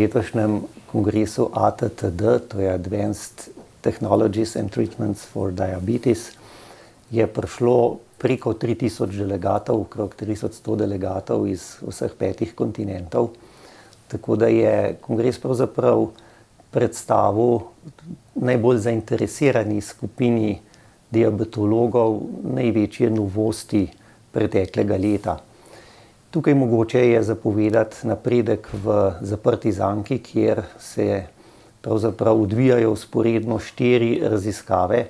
letošnjem kongresu ATTD, to je Advanced Technologies and Treatments for Diabetes, je prišlo preko 3000 delegatov, okrog 3100 delegatov iz vseh 5 kontinentov. Tako da je kongres pravzaprav predstavil najbolj zainteresirani skupini diabetologov največje novosti preteklega leta. Tukaj mogoče je zapovedati napredek v zaprti zanki, kjer se pravzaprav odvijajo vzporedno 4 raziskave,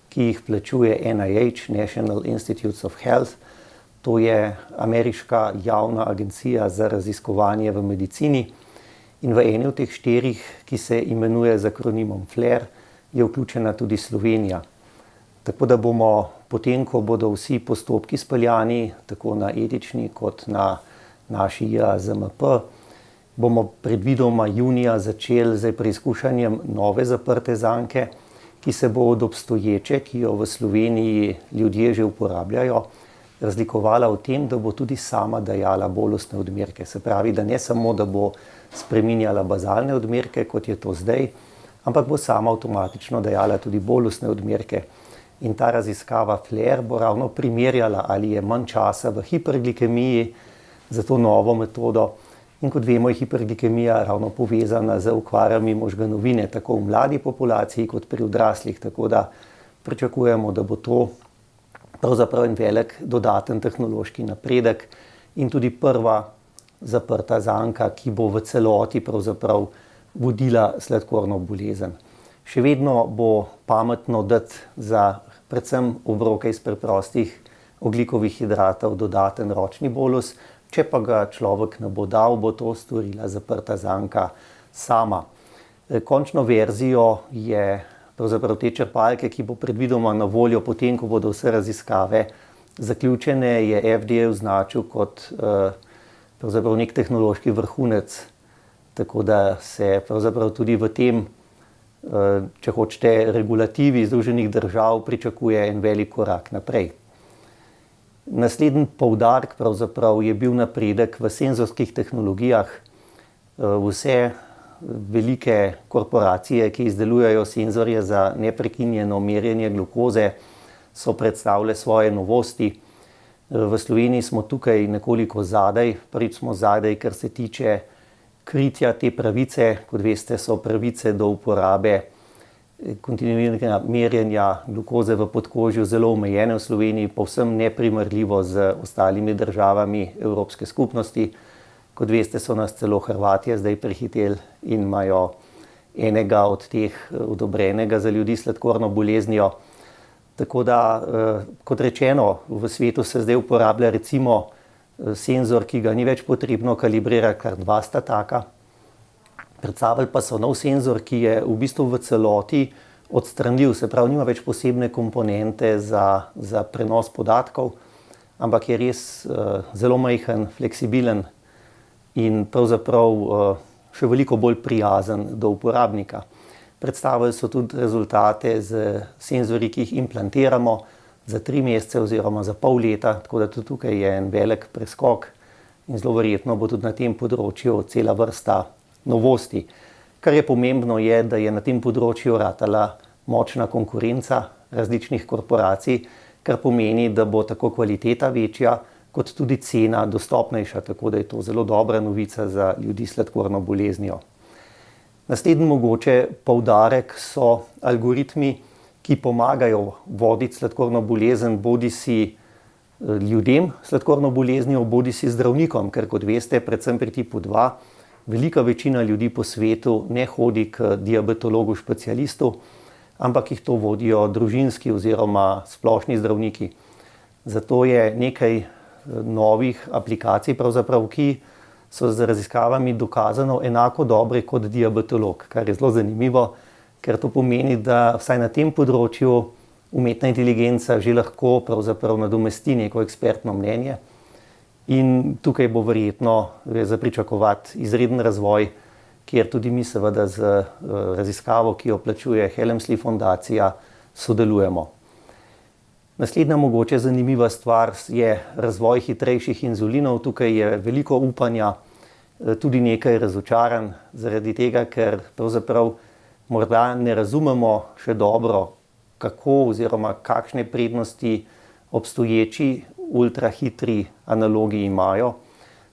ki jih plačuje NIH, National Institutes of Health. To je ameriška javna agencija za raziskovanje v medicini. In v eni od teh 4, ki se imenuje z akronimom FLAIR, je vključena tudi Slovenija. Tako da bomo potem, ko bodo vsi postopki speljani, tako na etični kot na naši JAZMP, bomo predvidoma junija začeli z preizkušanjem nove zaprte zanke, ki se bo od obstoječe, ki jo v Sloveniji ljudje že uporabljajo, razlikovala v tem, da bo tudi sama dajala bolusne odmerke. Se pravi, da ne samo, da bo spreminjala bazalne odmerke, kot je to zdaj, ampak bo sama avtomatično dajala tudi bolusne odmerke. In ta raziskava FLAIR bo ravno primerjala, ali je manj časa v hiperglikemiji za to novo metodo. In kot vemo, je hiperglikemija ravno povezana z okvarami možganovine, tako v mladi populaciji kot pri odraslih. Tako da pričakujemo, da bo to pravzaprav en velik dodaten tehnološki napredek in tudi prva zaprta zanka, ki bo v celoti pravzaprav vodila sladkorno bolezen. Še vedno bo pametno dati za predvsem obroke iz preprostih ogljikovih hidratov dodaten ročni bolus. Če pa ga človek ne bo dal, bo to storila zaprta zanka sama. Končno verzijo je pravzaprav te črpalke, ki bo predvidoma na voljo potem, ko bodo vse raziskave zaključene, je FDA označil kot pravzaprav nek tehnološki vrhunec. Tako da se pravzaprav tudi v tem, če hočete, regulativi Združenih držav pričakuje en velik korak naprej. Naslednji poudarek pravzaprav je bil napredek v senzorskih tehnologijah. Vse velike korporacije, ki izdelujejo senzorje za neprekinjeno merjenje glukoze, so predstavile svoje novosti. V Sloveniji smo tukaj nekoliko zadaj. Prvič smo zadaj, kar se tiče kritja te pravice. Kot veste, so pravice do uporabe kontinuiranega merjenja glukoze v podkožju zelo omejene v Sloveniji, povsem neprimerljivo z ostalimi državami Evropske skupnosti. Kot veste, so nas celo Hrvatje zdaj prehiteli in imajo enega od teh odobrenega za ljudi s sladkorno boleznijo. Tako da, kot rečeno, v svetu se zdaj uporablja recimo senzor, ki ga ni več potrebno kalibrirati, kar 2 sta taka. Predstavili pa so nov senzor, ki je v bistvu v celoti odstranljiv, se pravi, nima več posebne komponente za prenos podatkov, ampak je res zelo majhen, fleksibilen in pravzaprav še veliko bolj prijazen do uporabnika. Predstavili so tudi rezultate z senzorji, ki jih implantiramo za 3 mesece oziroma za pol leta, tako da tudi tukaj je en velik preskok in zelo verjetno bo tudi na tem področju cela vrsta novosti. Kar je pomembno je, da je na tem področju ratala močna konkurenca različnih korporacij, kar pomeni, da bo tako kvaliteta večja, kot tudi cena dostopnejša, tako da je to zelo dobra novica za ljudi s sladkorno boleznijo. Naslednji mogoče poudarek so algoritmi, ki pomagajo voditi sladkorno bolezen bodisi ljudem s sladkorno boleznijo, bodisi zdravnikom, ker kot veste, predvsem pri tipu 2, velika večina ljudi po svetu ne hodi k diabetologu specialistu, ampak jih to vodijo družinski oziroma splošni zdravniki. Zato je nekaj novih aplikacij, pravzaprav, ki so z raziskavami dokazano enako dobre kot diabetolog, kar je zelo zanimivo, ker to pomeni, da vsaj na tem področju umetna inteligenca že lahko pravzaprav nadomesti neko ekspertno mnenje. In tukaj bo verjetno za pričakovati izreden razvoj, kjer tudi mi seveda z raziskavo, ki jo plačuje Helmsley fondacija, sodelujemo. Naslednja mogoče zanimiva stvar je razvoj hitrejših inzulinov. Tukaj je veliko upanja, tudi nekaj razočaran zaradi tega, ker pravzaprav morda ne razumemo še dobro, kako oziroma kakšne prednosti obstoječi ultrahitri analogi imajo.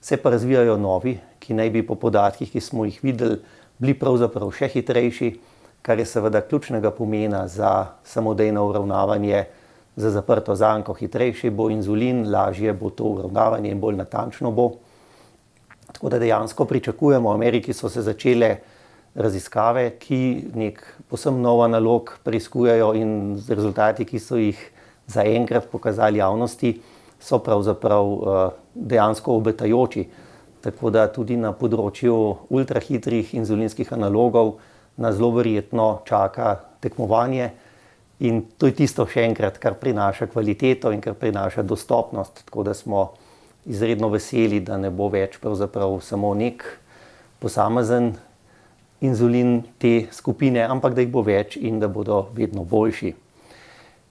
Se pa razvijajo novi, ki naj bi po podatkih, ki smo jih videli, bili pravzaprav še hitrejši, kar je seveda ključnega pomena za samodejno uravnavanje za zaprto zanko. Hitrejši bo inzulin, lažje bo to uravnavanje in bolj natančno bo. Tako da dejansko pričakujemo, v Ameriki so se začele raziskave, ki nek povsem nov analog preiskujejo in rezultati, ki so jih zaenkrat pokazali javnosti, so pravzaprav dejansko obetajoči. Tako da tudi na področju ultrahitrih inzulinskih analogov nas zelo verjetno čaka tekmovanje in to je tisto še enkrat, kar prinaša kvaliteto in kar prinaša dostopnost. Tako da smo izredno veseli, da ne bo več pravzaprav samo nek posamezen inzulin te skupine, ampak da jih bo več in da bodo vedno boljši.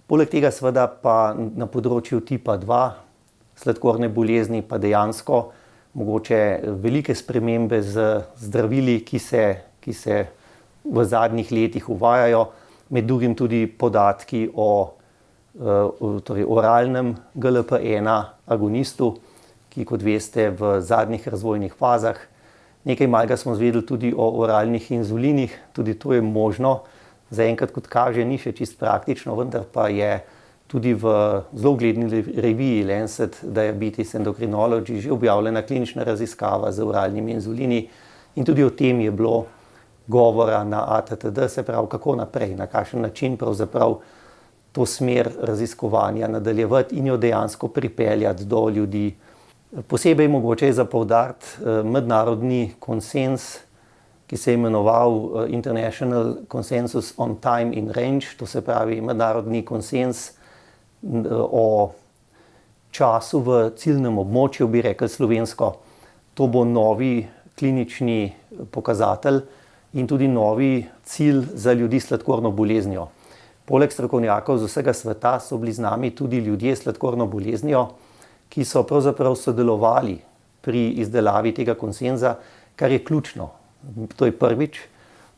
Poleg tega seveda pa na področju tipa 2 sladkorne bolezni pa dejansko mogoče velike spremembe z zdravili, ki se v zadnjih letih uvajajo, med drugim tudi podatki o torej oralnem GLP-1 agonistu, ki kot veste v zadnjih razvojnih fazah. Nekaj malega smo izvedeli tudi o oralnih inzulinih, tudi to je možno. Zaenkrat, kot kaže, ni še čisto praktično, vendar pa je tudi v zelo ugledni reviji Lancet Diabetes Endocrinology že objavljena klinična raziskava z oralnimi inzulini in tudi o tem je bilo govora na ATTD, se pravi, kako naprej, na kakšen način pravzaprav to smer raziskovanja nadaljevati in jo dejansko pripeljati do ljudi. Posebej mogoče je za poudariti mednarodni konsens, ki se je imenoval International Consensus on Time in Range, to se pravi mednarodni konsens o času v ciljnem območju, bi rekli slovensko. To bo novi klinični pokazatelj in tudi novi cilj za ljudi s sladkorno boleznijo. Poleg strokovnjakov z vsega sveta so bili z nami tudi ljudje s sladkorno boleznijo, ki so pravzaprav sodelovali pri izdelavi tega konsenza, kar je ključno. To je prvič,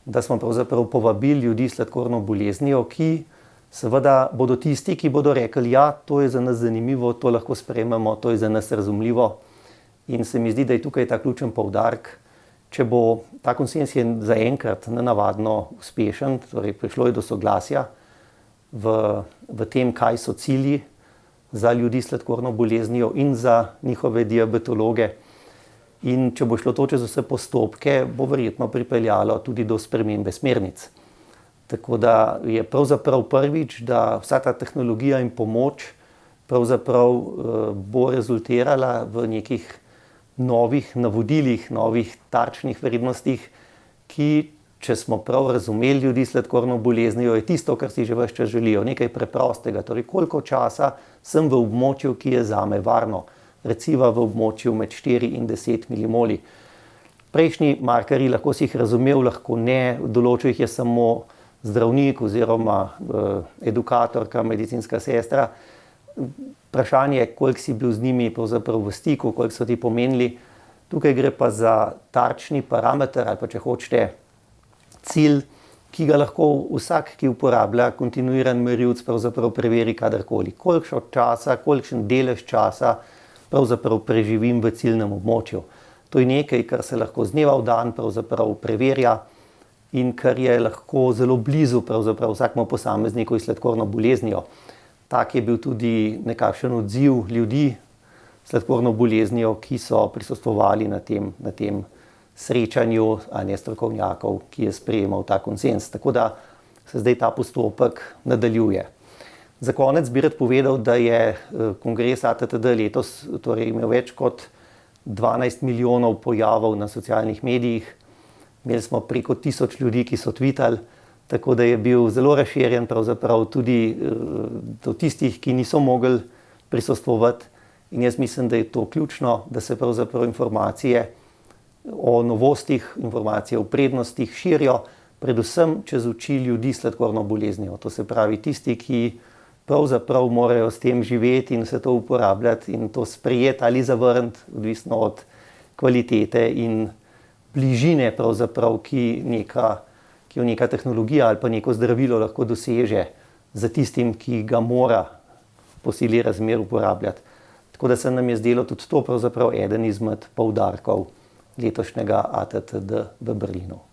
da smo pravzaprav povabili ljudi s sladkorno boleznijo, ki seveda bodo tisti, ki bodo rekli, ja, to je za nas zanimivo, to lahko sprejmemo, to je za nas razumljivo. In se mi zdi, da je tukaj ta ključen poudarek. Če bo ta konsens je zaenkrat nenavadno uspešen, torej prišlo je do soglasja v tem, kaj so cilji za ljudi s sladkorno boleznijo in za njihove diabetologe. In če bo šlo to čez vse postopke, bo verjetno pripeljalo tudi do spremembe smernic. Tako da je pravzaprav prvič, da vsa ta tehnologija in pomoč pravzaprav bo rezultirala v nekih novih navodilih, novih tarčnih vrednostih, ki, če smo prav razumeli ljudi s sladkorno boleznijo, je tisto, kar si že ves čas želijo. Nekaj preprostega, torej koliko časa sem v območju, ki je zame varno. Recimo v območju med 4 in 10 milimoli. Prejšnji markerji, lahko si jih razumel, lahko ne, določil jih je samo zdravnik oziroma edukatorka, medicinska sestra. Vprašanje je, koliko si bil z njimi pravzaprav v stiku, koliko so ti pomenili. Tukaj gre pa za tarčni parameter ali pa, če hočete, cilj, ki ga lahko vsak, ki uporablja kontinuiran merilec, pravzaprav preveri kadarkoli. Kolikšen časa, kolikšen delež časa pravzaprav preživim v ciljnem območju. To je nekaj, kar se lahko z dneva v dan pravzaprav preverja in kar je lahko zelo blizu pravzaprav vsakemu posamezniku s sladkorno boleznijo. Tak je bil tudi nekakšen odziv ljudi s sladkorno boleznijo, ki so prisostvovali na tem srečanju strokovnjakov, ki je sprejemal ta konsens. Tako da se zdaj ta postopek nadaljuje. Za konec bi rad povedal, da je kongres ATTD letos torej imel več kot 12 milijonov pojavov na socialnih medijih. Imeli smo preko 1000 ljudi, ki so tvitali, tako da je bil zelo razširjen pravzaprav tudi do tistih, ki niso mogli prisostvovati. In jaz mislim, da je to ključno, da se pravzaprav informacije o novostih, informacije o prednostih širijo, predvsem čez oči ljudi s sladkorno boleznijo. To se pravi tisti, ki pravzaprav morajo s tem živeti in se to uporabljati in to sprejeti ali zavrniti, odvisno od kvalitete in bližine pravzaprav, ki jo neka tehnologija ali pa neko zdravilo lahko doseže za tistim, ki ga mora po sili razmer uporabljati. Tako da se nam je zdelo tudi to pravzaprav eden izmed poudarkov letošnjega ATTD v Berlinu.